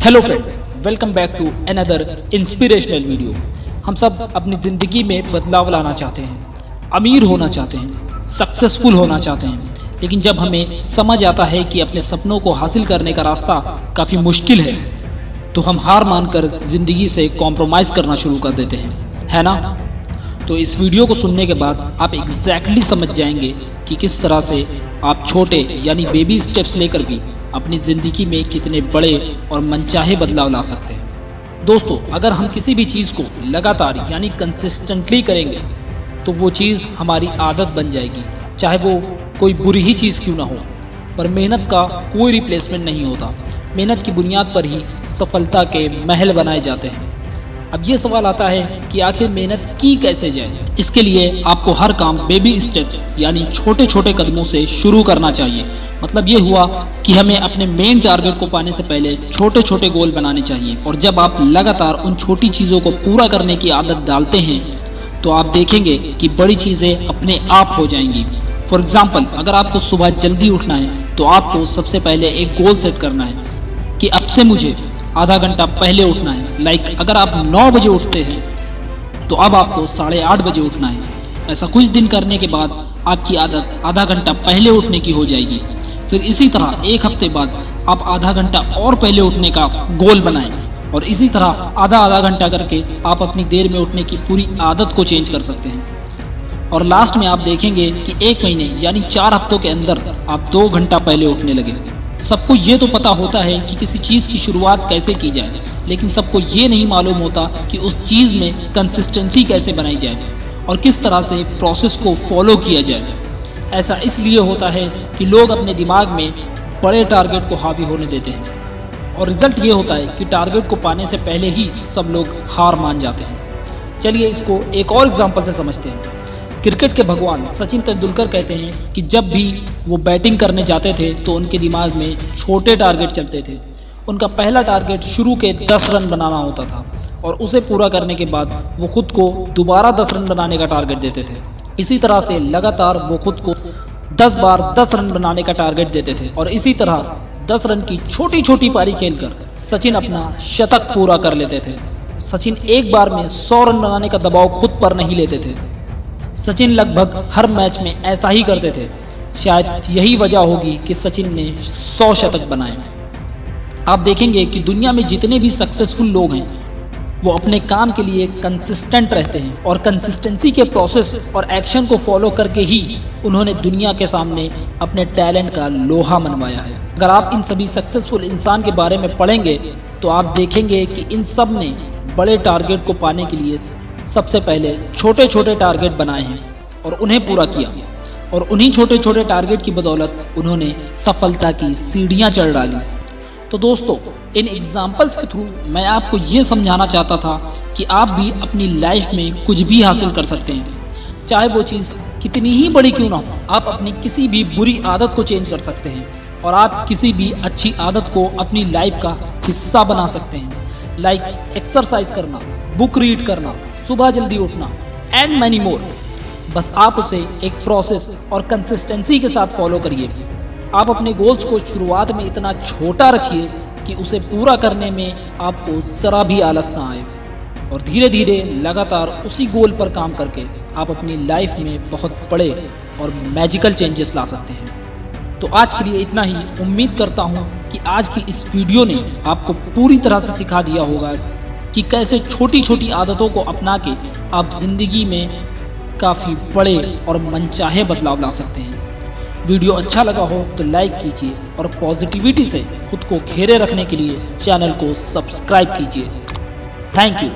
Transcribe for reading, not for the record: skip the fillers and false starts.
Hello friends, welcome back to another inspirational video. हम सब अपनी ज़िंदगी में बदलाव लाना चाहते हैं, अमीर होना चाहते हैं, सक्सेसफुल होना चाहते हैं, लेकिन जब हमें समझ आता है कि अपने सपनों को हासिल करने का रास्ता काफ़ी मुश्किल है, तो हम हार मानकर ज़िंदगी से कॉम्प्रोमाइज़ करना शुरू कर देते हैं, है ना? तो इस वीडियो को सुनने के बाद आप एग्जैक्टली समझ जाएंगे कि किस तरह से आप छोटे यानी बेबी स्टेप्स लेकर भी अपनी ज़िंदगी में कितने बड़े और मनचाहे बदलाव ला सकते हैं। दोस्तों, अगर हम किसी भी चीज़ को लगातार यानी कंसिस्टेंटली करेंगे तो वो चीज़ हमारी आदत बन जाएगी, चाहे वो कोई बुरी ही चीज़ क्यों ना हो। पर मेहनत का कोई रिप्लेसमेंट नहीं होता। मेहनत की बुनियाद पर ही सफलता के महल बनाए जाते हैं। अब ये सवाल आता है कि आखिर मेहनत की कैसे जाए। इसके लिए आपको हर काम बेबी स्टेप्स यानी छोटे छोटे कदमों से शुरू करना चाहिए। मतलब ये हुआ कि हमें अपने मेन टारगेट को पाने से पहले छोटे छोटे गोल बनाने चाहिए, और जब आप लगातार उन छोटी चीज़ों को पूरा करने की आदत डालते हैं तो आप देखेंगे कि बड़ी चीज़ें अपने आप हो जाएंगी। फॉर एग्जाम्पल, अगर आपको सुबह जल्दी उठना है तो आपको सबसे पहले एक गोल सेट करना है कि अब से मुझे आधा घंटा पहले उठना है। अगर आप 9 बजे उठते हैं तो अब आपको 8:30 बजे उठना है। ऐसा कुछ दिन करने के बाद आपकी आदत आधा घंटा पहले उठने की हो जाएगी। फिर इसी तरह एक हफ्ते बाद आप आधा घंटा और पहले उठने का गोल बनाएं, और इसी तरह आधा आधा घंटा करके आप अपनी देर में उठने की पूरी आदत को चेंज कर सकते हैं। और लास्ट में आप देखेंगे कि 1 महीने यानी 4 हफ्तों के अंदर आप 2 घंटा पहले उठने लगे। सबको ये तो पता होता है कि किसी चीज़ की शुरुआत कैसे की जाए, लेकिन सबको ये नहीं मालूम होता कि उस चीज़ में कंसिस्टेंसी कैसे बनाई जाए और किस तरह से प्रोसेस को फॉलो किया जाए। ऐसा इसलिए होता है कि लोग अपने दिमाग में बड़े टारगेट को हावी होने देते हैं, और रिजल्ट ये होता है कि टारगेट को पाने से पहले ही सब लोग हार मान जाते हैं। चलिए इसको एक और एग्जाम्पल से समझते हैं। क्रिकेट के भगवान सचिन तेंदुलकर कहते हैं कि जब भी वो बैटिंग करने जाते थे तो उनके दिमाग में छोटे टारगेट चलते थे। उनका पहला टारगेट शुरू के 10 रन बनाना होता था, और उसे पूरा करने के बाद वो खुद को दोबारा 10 रन बनाने का टारगेट देते थे। इसी तरह से लगातार वो खुद को 10 बार 10 रन बनाने का टारगेट देते थे, और इसी तरह 10 रन की छोटी छोटी पारी खेलकर सचिन अपना शतक पूरा कर लेते थे। सचिन एक बार में 100 रन बनाने का दबाव खुद पर नहीं लेते थे। सचिन लगभग हर मैच में ऐसा ही करते थे। शायद यही वजह होगी कि सचिन ने 100 शतक बनाए। आप देखेंगे कि दुनिया में जितने भी सक्सेसफुल लोग हैं वो अपने काम के लिए कंसिस्टेंट रहते हैं, और कंसिस्टेंसी के प्रोसेस और एक्शन को फॉलो करके ही उन्होंने दुनिया के सामने अपने टैलेंट का लोहा मनवाया है। अगर आप इन सभी सक्सेसफुल इंसान के बारे में पढ़ेंगे तो आप देखेंगे कि इन सब ने बड़े टारगेट को पाने के लिए सबसे पहले छोटे छोटे टारगेट बनाए हैं और उन्हें पूरा किया, और उन्हीं छोटे छोटे टारगेट की बदौलत उन्होंने सफलता की सीढ़ियां चढ़ डाली। तो दोस्तों, इन एग्जाम्पल्स के थ्रू मैं आपको ये समझाना चाहता था कि आप भी अपनी लाइफ में कुछ भी हासिल कर सकते हैं, चाहे वो चीज़ कितनी ही बड़ी क्यों ना हो। आप अपनी किसी भी बुरी आदत को चेंज कर सकते हैं, और आप किसी भी अच्छी आदत को अपनी लाइफ का हिस्सा बना सकते हैं। एक्सरसाइज करना, बुक रीड करना, सुबह जल्दी उठना एंड मैनी मोर। बस आप उसे एक प्रोसेस और कंसिस्टेंसी के साथ फॉलो करिए। आप अपने गोल्स को शुरुआत में इतना छोटा रखिए कि उसे पूरा करने में आपको ज़रा भी आलस ना आए, और धीरे धीरे लगातार उसी गोल पर काम करके आप अपनी लाइफ में बहुत बड़े और मैजिकल चेंजेस ला सकते हैं। तो आज के लिए इतना ही। उम्मीद करता हूँ कि आज की इस वीडियो ने आपको पूरी तरह से सिखा दिया होगा कि कैसे छोटी छोटी आदतों को अपना के आप ज़िंदगी में काफ़ी बड़े और मनचाहे बदलाव ला सकते हैं। वीडियो अच्छा लगा हो तो लाइक कीजिए, और पॉजिटिविटी से खुद को घेरे रखने के लिए चैनल को सब्सक्राइब कीजिए। Thank you.